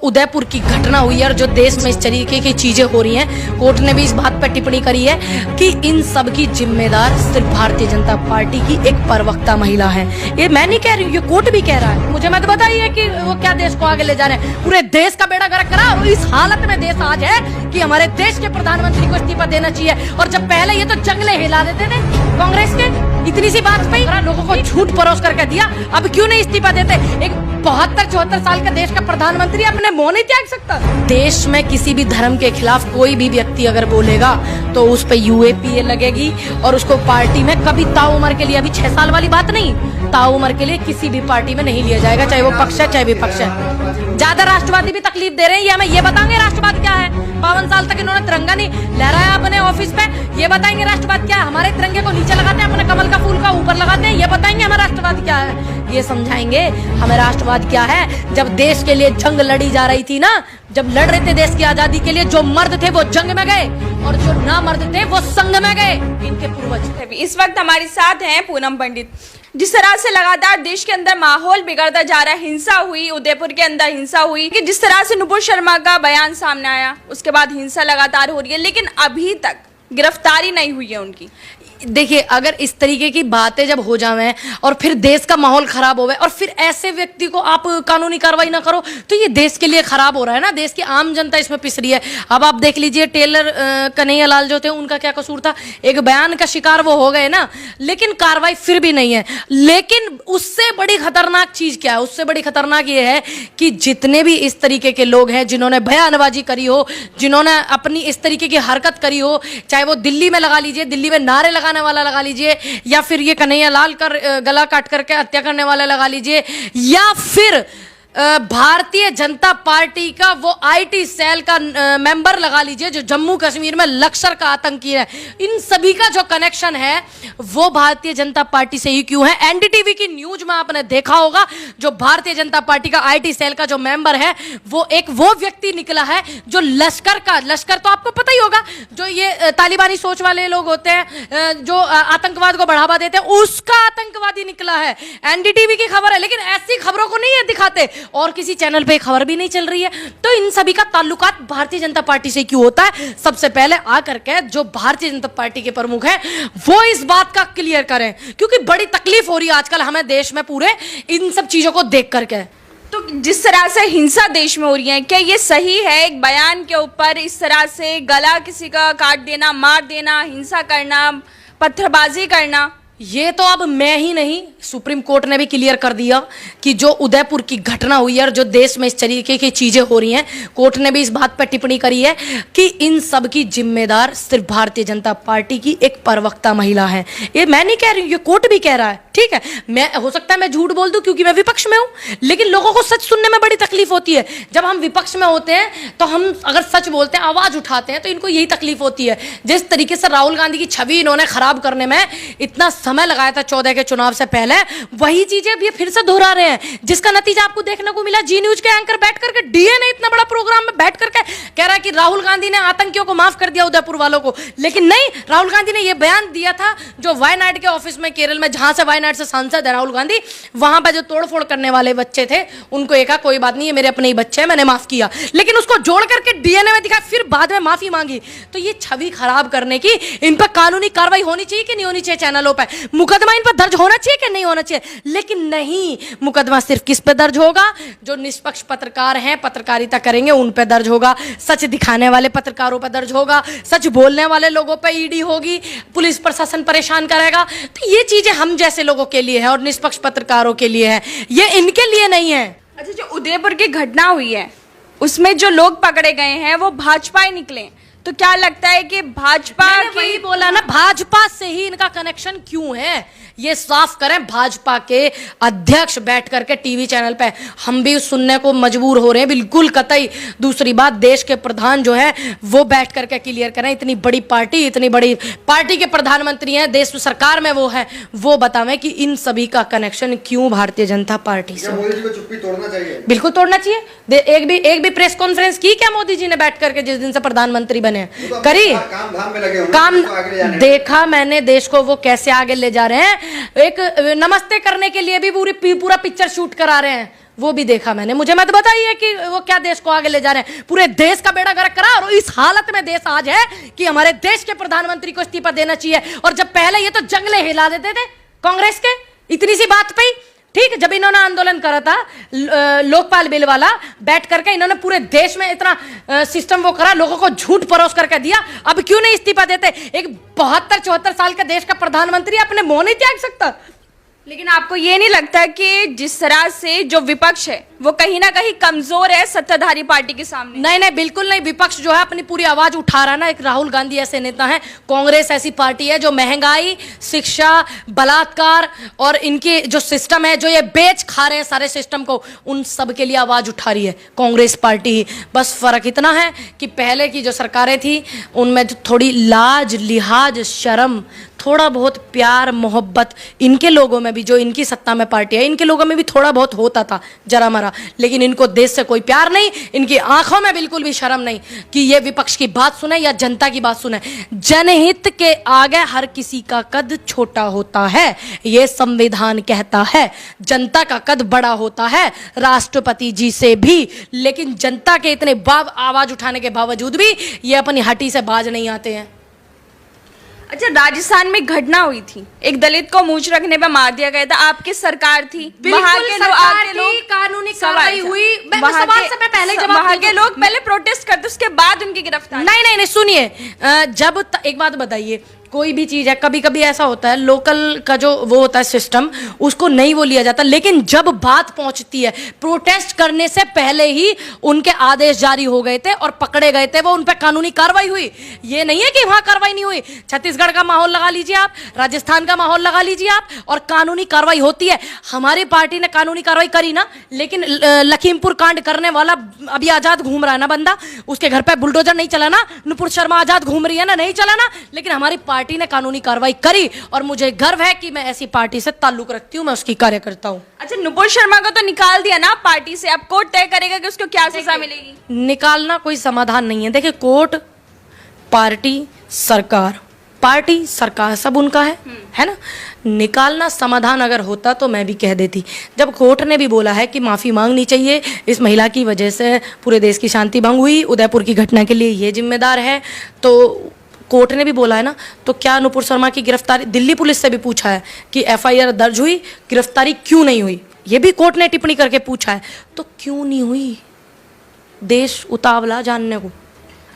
उदयपुर की घटना हुई है और जो देश में इस तरीके की चीजें हो रही हैं, कोर्ट ने भी इस बात पर टिप्पणी करी है कि इन सब की जिम्मेदार सिर्फ भारतीय जनता पार्टी की एक प्रवक्ता महिला है। ये मैं नहीं कह रही हूँ, ये कोर्ट भी कह रहा है। मुझे मत बताइए कि वो क्या देश को आगे ले जा रहे हैं। पूरे देश का बेड़ा गर्क करा और इस हालत में देश आज है कि हमारे देश के प्रधानमंत्री को इस्तीफा देना चाहिए। और जब पहले ये तो जंगले हिला देते थे कांग्रेस के, इतनी सी बात पे लोगों को झूठ परोस करके दिया, अब क्यों नहीं इस्तीफा देते? एक 72-74 साल का देश का प्रधानमंत्री अपने मुंह नहीं त्याग सकता? देश में किसी भी धर्म के खिलाफ कोई भी व्यक्ति अगर बोलेगा तो उस पे UAPA लगेगी और उसको पार्टी में कभी ताउम्र के लिए, अभी 6 साल वाली बात नहीं, ताउम्र के लिए किसी भी पार्टी में नहीं लिया जाएगा, चाहे वो पक्ष है चाहे विपक्ष है। ज्यादा राष्ट्रवादी भी तकलीफ दे रहे हैं, ये हमें ये बताएंगे राष्ट्रवाद क्या है? 52 साल तक इन्होंने तिरंगा नहीं लहराया अपने ऑफिस पे, ये बताएंगे राष्ट्रवाद क्या है? हमारे तिरंगे को नीचे लगाते हैं, अपने कमल का फूल का ऊपर लगाते हैं, ये बताएंगे हमें राष्ट्रवाद क्या है? ये समझाएंगे हमें राष्ट्रवाद क्या है। जब देश के लिए जंग लड़ी जा रही थी ना, जब लड़ रहे थे देश की आजादी के लिए, जो मर्द थे वो जंग में गए और जो ना मर्द थे वो संग में गए, इनके पूर्वज। इस वक्त हमारे साथ हैं पूनम पंडित। जिस तरह से लगातार देश के अंदर माहौल बिगड़ता जा रहा है, हिंसा हुई, उदयपुर के अंदर हिंसा हुई, कि जिस तरह से नुपुर शर्मा का बयान सामने आया, उसके बाद हिंसा लगातार हो रही है, लेकिन अभी तक गिरफ्तारी नहीं हुई है उनकी। देखिए, अगर इस तरीके की बातें जब हो जावे और फिर देश का माहौल खराब होवे और फिर ऐसे व्यक्ति को आप कानूनी कार्रवाई ना करो तो ये देश के लिए खराब हो रहा है ना। देश की आम जनता इसमें पिस रही है। अब आप देख लीजिए, टेलर कन्हैया लाल जो थे, उनका क्या कसूर था? एक बयान का शिकार वो हो गए ना, लेकिन कार्रवाई फिर भी नहीं है। लेकिन उससे बड़ी खतरनाक चीज क्या है? उससे बड़ी खतरनाक ये है कि जितने भी इस तरीके के लोग हैं जिन्होंने बयानबाजी करी हो, जिन्होंने अपनी इस तरीके की हरकत करी हो, चाहे वो दिल्ली में लगा लीजिए, दिल्ली में नारे वाला लगा लीजिए, या फिर ये कन्हैया लाल का गला काट करके हत्या करने वाला लगा लीजिए, या फिर भारतीय जनता पार्टी का वो IT सेल का मेंबर लगा लीजिए जो जम्मू कश्मीर में लश्कर का आतंकी है, इन सभी का जो कनेक्शन है वो भारतीय जनता पार्टी से ही क्यों है? NDTV की न्यूज में आपने देखा होगा, जो भारतीय जनता पार्टी का IT सेल का जो मेंबर है वो व्यक्ति निकला है जो लश्कर तो आपको पता ही होगा, जो ये तालिबानी सोच वाले लोग होते हैं, जो आतंकवाद को बढ़ावा देते हैं, उसका आतंकवादी निकला है। NDTV की खबर है, लेकिन ऐसी खबरों को नहीं है दिखाते और किसी चैनल पे खबर भी नहीं चल रही है। तो इन सभी का ताल्लुकात भारतीय जनता पार्टी से क्यों होता है? सबसे पहले आकर के जो भारतीय जनता पार्टी के प्रमुख हैं वो इस बात का क्लियर करें, क्योंकि बड़ी तकलीफ हो रही है आजकल हमें देश में पूरे इन सब चीजों को देख करके। तो जिस तरह से हिंसा देश में हो रही है, क्या ये सही है एक बयान के ऊपर इस तरह से गला किसी का काट देना, मार देना, हिंसा करना, पत्थरबाजी करना? ये तो अब मैं ही नहीं, सुप्रीम कोर्ट ने भी क्लियर कर दिया कि जो उदयपुर की घटना हुई है और जो देश में इस तरीके की चीजें हो रही हैं, कोर्ट ने भी इस बात पर टिप्पणी करी है कि इन सब की जिम्मेदार सिर्फ भारतीय जनता पार्टी की एक प्रवक्ता महिला है। ये मैं नहीं कह रही हूँ, ये कोर्ट भी कह रहा है। ठीक है, मैं हो सकता है मैं झूठ बोल दूं क्योंकि मैं विपक्ष में हूं, लेकिन लोगों को सच सुनने में बड़ी तकलीफ होती है। जब हम विपक्ष में होते हैं तो हम अगर सच बोलते हैं, आवाज उठाते हैं, तो इनको यही तकलीफ होती है। जिस तरीके से राहुल गांधी की छवि इन्होंने खराब करने में इतना समय लगाया था 14 के चुनाव से पहले, वही चीजें भी फिर से दोहरा रहे हैं, जिसका नतीजा आपको देखने को मिला। जी न्यूज के एंकर बैठ करके, DA ने इतना बड़ा प्रोग्राम में बैठ करके कह रहा है कि राहुल गांधी ने आतंकियों को माफ कर दिया, उदयपुर वालों को। लेकिन नहीं, राहुल गांधी ने यह बयान दिया था जो वायनाड के ऑफिस में, केरल में, जहां से वायनाड से सांसद है राहुल गांधी, वहां पर जो तोड़फोड़ करने वाले बच्चे थे उनको एक कोई बात नहीं, ये मेरे अपने ही बच्चे हैं, मैंने माफ किया। लेकिन उसको जोड़ करके DNA में दिखा, फिर बाद में माफी मांगी। तो ये छवि खराब करने की इन पर कानूनी कार्रवाई होनी चाहिए कि नहीं होनी चाहिए? चैनलों पर मुकदमा इन पर दर्ज होना चाहिए कि नहीं होना चाहिए? लेकिन नहीं, मुकदमा सिर्फ किस पे दर्ज होगा? जो निष्पक्ष पत्रकार हैं, पत्रकारिता करेंगे, उन पे दर्ज होगा। सच दिखाने वाले पत्रकारों पे दर्ज होगा, सच बोलने वाले लोगों पे ED होगी, पुलिस प्रशासन परेशान करेगा। तो ये चीजें हम जैसे लोगों के लिए है और निष्पक्ष पत्रकारों के लिए है, ये इनके लिए नहीं है। अच्छा, जो उदयपुर की घटना हुई है उसमें जो लोग पकड़े गए हैं वो भाजपा ही निकले, तो क्या लगता है कि भाजपा की... वही बोला ना, भाजपा से ही इनका कनेक्शन क्यों है ये साफ करें। भाजपा के अध्यक्ष बैठ करके टीवी चैनल पे, हम भी सुनने को मजबूर हो रहे हैं, बिल्कुल कतई। दूसरी बात, देश के प्रधान जो है वो बैठ करके क्लियर करें। इतनी बड़ी पार्टी, इतनी बड़ी पार्टी के प्रधानमंत्री हैं, देश सरकार में वो है, वो बतावें कि इन सभी का कनेक्शन क्यों भारतीय जनता पार्टी से। मोदी जी को चुप्पी तोड़ना चाहिए, बिल्कुल तोड़ना चाहिए। एक भी प्रेस कॉन्फ्रेंस की क्या मोदी जी ने बैठ करके जिस दिन से प्रधानमंत्री बने? करी? काम धाम में लगे होंगे, काम देखा में। मैंने देश को वो कैसे आगे ले जा रहे हैं। एक नमस्ते करने के लिए भी पूरा पिक्चर शूट करा रहे हैं। वो भी देखा मैंने। मुझे मत बताइए कि वो क्या देश को आगे ले जा रहे हैं। पूरे देश का बेड़ा गर्क करा और इस हालत में देश आज है कि हमारे देश के प्रधानमंत्री को इस्तीफा देना चाहिए। और जब पहले ये तो जंगले हिला देते थे कांग्रेस के इतनी सी बात पे ही, ठीक, जब इन्होंने आंदोलन करा था लोकपाल बिल वाला, बैठ करके इन्होंने पूरे देश में इतना सिस्टम वो करा, लोगों को झूठ परोस करके दिया। अब क्यों नहीं इस्तीफा देते? एक 72-74 साल के देश का प्रधानमंत्री अपने मुंह नहीं त्याग सकता? लेकिन आपको ये नहीं लगता कि जिस तरह से जो विपक्ष है वो कहीं ना कहीं कमजोर है सत्ताधारी पार्टी के सामने? नहीं नहीं, बिल्कुल नहीं। विपक्ष जो है अपनी पूरी आवाज उठा रहा है ना। एक राहुल गांधी ऐसे नेता हैं, कांग्रेस ऐसी पार्टी है जो महंगाई, शिक्षा, बलात्कार और इनके जो सिस्टम है, जो ये बेच खा रहे हैं सारे सिस्टम को, उन सब के लिए आवाज उठा रही है कांग्रेस पार्टी ही। बस फर्क इतना है कि पहले की जो सरकारें थी उनमें जो थोड़ी लाज, लिहाज, शर्म, थोड़ा बहुत प्यार, मोहब्बत इनके लोगों में भी, जो इनकी सत्ता में पार्टी है, इनके लोगों में भी थोड़ा बहुत होता था जरा मरा। लेकिन इनको देश से कोई प्यार नहीं, इनकी आंखों में बिल्कुल भी शर्म नहीं कि ये विपक्ष की बात सुने या जनता की बात सुने। जनहित के आगे हर किसी का कद छोटा होता है, ये संविधान कहता है। जनता का कद बड़ा होता है राष्ट्रपति जी से भी, लेकिन जनता के इतने आवाज उठाने के बावजूद भी ये अपनी हटी से बाज नहीं आते हैं। अच्छा, राजस्थान में घटना हुई थी, एक दलित को मूंछ रखने पे मार दिया गया था, आपकी सरकार थी, वहां के लोग, कानूनी कार्रवाई हुई। वहां के लोग पहले प्रोटेस्ट करते, उसके बाद उनकी गिरफ्तारी। नहीं नहीं नहीं, सुनिए, जब एक बात बताइए, कोई भी चीज है, कभी कभी ऐसा होता है लोकल का जो वो होता है सिस्टम, उसको नहीं वो लिया जाता, लेकिन जब बात पहुंचती है, प्रोटेस्ट करने से पहले ही उनके आदेश जारी हो गए थे और पकड़े गए थे, वो उन पर कानूनी कार्रवाई हुई। ये नहीं है कि वहां कार्रवाई नहीं हुई। छत्तीसगढ़ का माहौल लगा लीजिए आप, राजस्थान का माहौल लगा लीजिए आप, और कानूनी कार्रवाई होती है। हमारी पार्टी ने कानूनी कार्रवाई करी ना, लेकिन लखीमपुर कांड करने वाला अभी आजाद घूम रहा है ना बंदा, उसके घर पे बुलडोजर नहीं चला ना, नुपुर शर्मा आजाद घूम रही है ना, नहीं चला ना, लेकिन हमारी पार्टी ने कानूनी कार्रवाई करी और मुझे गर्व है कि मैं ऐसी पार्टी से ताल्लुक रखती हूं, मैं उसकी कार्यकर्ता हूं। अच्छा, नुपुर शर्मा को तो निकाल दिया ना पार्टी से, अब कोर्ट तय करेगा कि उसको क्या सजा मिलेगी? निकालना कोई समाधान नहीं है। देखिए, कोर्ट, पार्टी, सरकार, पार्टी सरकार सब उनका है ना। निकालना समाधान अगर होता तो मैं भी कह देती। जब कोर्ट ने भी बोला है कि माफ़ी मांगनी चाहिए, इस महिला की वजह से पूरे देश की शांति भंग हुई, उदयपुर की घटना के लिए ये जिम्मेदार है, तो कोर्ट ने भी बोला है ना, तो क्या नुपुर शर्मा की गिरफ्तारी, दिल्ली पुलिस से भी पूछा है कि एफआईआर दर्ज हुई, गिरफ्तारी क्यों नहीं हुई, ये भी कोर्ट ने टिप्पणी करके पूछा है। तो क्यों नहीं हुई, देश उतावला जानने को।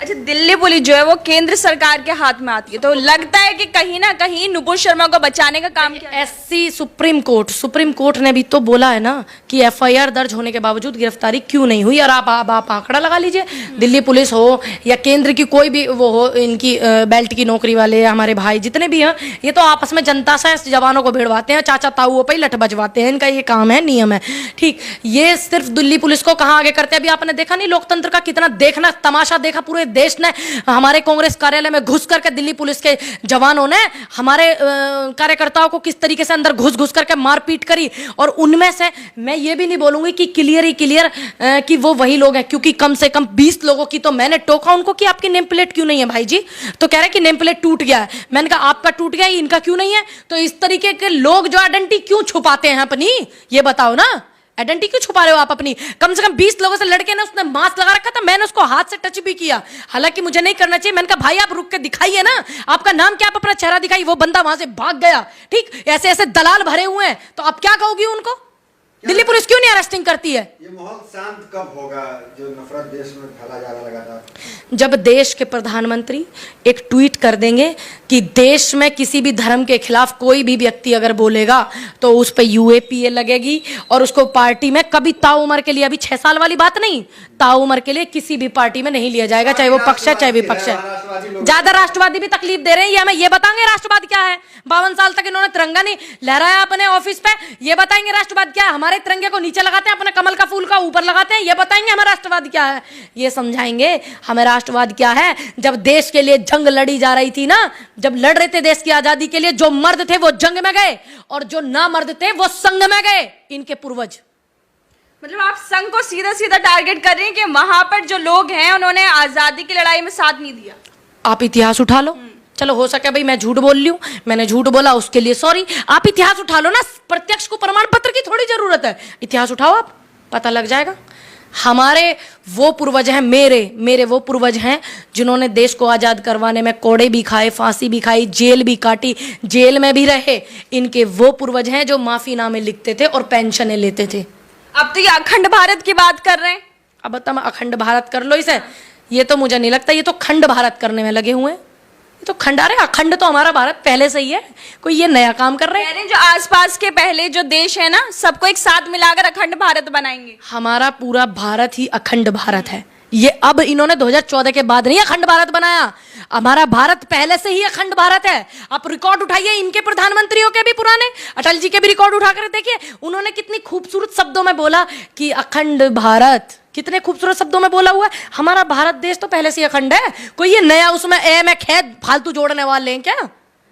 अच्छा, दिल्ली पुलिस जो है वो केंद्र सरकार के हाथ में आती है, तो लगता है कि कहीं ना कहीं नुपुर शर्मा को बचाने का काम किया। एससी सुप्रीम कोर्ट ने भी तो बोला है ना कि एफआईआर दर्ज होने के बावजूद गिरफ्तारी क्यों नहीं हुई। और आप आंकड़ा लगा लीजिए, दिल्ली पुलिस हो या केंद्र की कोई भी वो हो, इनकी बेल्ट की नौकरी वाले हमारे भाई जितने भी हैं, ये तो आपस में जनता से जवानों को भिड़वाते हैं, चाचा ताऊओं पे लठ बजवाते हैं, इनका ये काम है, नियम है, ठीक। ये सिर्फ दिल्ली पुलिस को कहाँ आगे करते हैं। अभी आपने देखा नहीं लोकतंत्र का कितना देखना तमाशा देखा, पूरे देश ने हमारे कांग्रेस कार्यालय में घुस करके दिल्ली पुलिस के जवानों ने हमारे कार्यकर्ताओं को किस तरीके से अंदर घुस करके मारपीट करी। और उनमें से मैं ये भी नहीं बोलूंगी कि क्लियर कि वो वही लोग हैं, क्योंकि कम से कम 20 लोगों की तो मैंने टोका उनको कि आपकी नेम प्लेट क्यों नहीं है भाई जी, तो कह रहे कि नेम प्लेट टूट गया है। मैंने कहा आपका टूट गया, इनका क्यों नहीं है? तो इस तरीके के लोग जो आइडेंटिटी क्यों छुपाते हैं अपनी, ये बताओ ना, आइडेंटिटी क्यों छुपा रहे हो आप अपनी? कम से कम 20 लोगों से लड़के ने उसने मास्क लगा रखा था, मैंने उसको हाथ से टच भी किया, हालांकि मुझे नहीं करना चाहिए। मैंने कहा भाई आप रुक के दिखाइए ना, आपका नाम क्या, आप अपना चेहरा दिखाइए। वो बंदा वहां से भाग गया, ठीक। ऐसे ऐसे दलाल भरे हुए हैं, तो आप क्या कहोगी उनको? दिल्ली पुलिस क्यों नहीं अरेस्टिंग करती है? ये माहौल शांत कब होगा जो नफरत देश में फैला जा रहा लगातार? जब देश के प्रधानमंत्री एक ट्वीट कर देंगे कि देश में किसी भी धर्म के खिलाफ कोई भी व्यक्ति अगर बोलेगा तो उस पर यूएपीए लगेगी और उसको पार्टी में कभी ताउम्र के लिए, अभी 6 साल वाली बात नहीं, ताउम्र के लिए किसी भी पार्टी में नहीं लिया जाएगा, चाहे वो पक्ष है चाहे विपक्ष है। ज्यादा राष्ट्रवादी भी तकलीफ दे रहे हैं, ये हमें ये बताएंगे राष्ट्रवाद क्या है? 52 साल तक इन्होंने तिरंगा नहीं लहराया अपने ऑफिस पे, ये बताएंगे राष्ट्रवाद क्या है? हमारे तिरंगे को नीचे लगाते हैं, अपने कमल का फूल का ऊपर लगाते हैं, ये बताएंगे हमें राष्ट्रवाद क्या है? ये समझाएंगे हमें राष्ट्रवाद क्या है। जब देश के लिए जंग लड़ी जा रही थी ना, जब लड़ रहे थे देश की आजादी के लिए, जो मर्द थे वो जंग में गए और जो ना मर्द थे वो संग में गए, इनके पूर्वज। मतलब आप संघ को सीधा सीधा टारगेट कर रहे हैं कि वहां पर जो लोग हैं उन्होंने आजादी की लड़ाई में साथ नहीं दिया। आप इतिहास उठा लो, चलो हो सके भाई मैं झूठ बोल रही हूं, मैंने झूठ बोला उसके लिए सॉरी। आप इतिहास उठा लो ना, प्रत्यक्ष को प्रमाण पत्र की थोड़ी जरूरत है, इतिहास उठाओ आप। पता लग जाएगा। हमारे वो पूर्वज हैं, मेरे वो पूर्वज हैं जिन्होंने देश को आज़ाद करवाने में कोड़े भी खाए, फांसी भी खाई, जेल भी काटी, जेल में भी रहे। इनके वो पूर्वज हैं जो माफीनामे लिखते थे और पेंशनें लेते थे। अब तो ये अखंड भारत की बात कर रहे हैं। अब तुम अखंड भारत कर लो इसे, ये तो मुझे नहीं लगता, ये तो खंड भारत करने में लगे हुए हैं। ये तो खंड, अरे अखंड तो हमारा भारत पहले से ही है, कोई ये नया काम कर रहे हैं। कह रहे हैं जो आसपास के पहले जो देश है ना, सबको एक साथ मिलाकर अखंड भारत बनाएंगे। हमारा पूरा भारत ही अखंड भारत है। ये अब इन्होंने 2014 के बाद नहीं अखंड भारत बनाया, हमारा भारत पहले से ही अखंड भारत है। आप रिकॉर्ड उठाइए इनके प्रधानमंत्रियों के भी, पुराने अटल जी के भी रिकॉर्ड उठाकर देखिए, उन्होंने कितनी खूबसूरत शब्दों में बोला कि अखंड भारत, कितने खूबसूरत शब्दों में बोला हुआ है। हमारा भारत देश तो पहले से ही अखंड है, कोई ये नया उसमें ए में खेत फालतू जोड़ने वाले हैं क्या?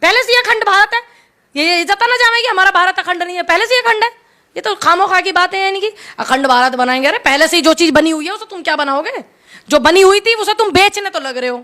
पहले से ही अखंड भारत है। ये जता ना जाए कि हमारा भारत अखंड नहीं है, पहले से ही अखंड है। ये तो खामोखा की बातें हैं इनकी, अखंड भारत बनाएंगे। अरे पहले से ही जो चीज बनी हुई है उसे तुम क्या बनाओगे? जो बनी हुई थी उसे तुम बेचने तो लग रहे हो।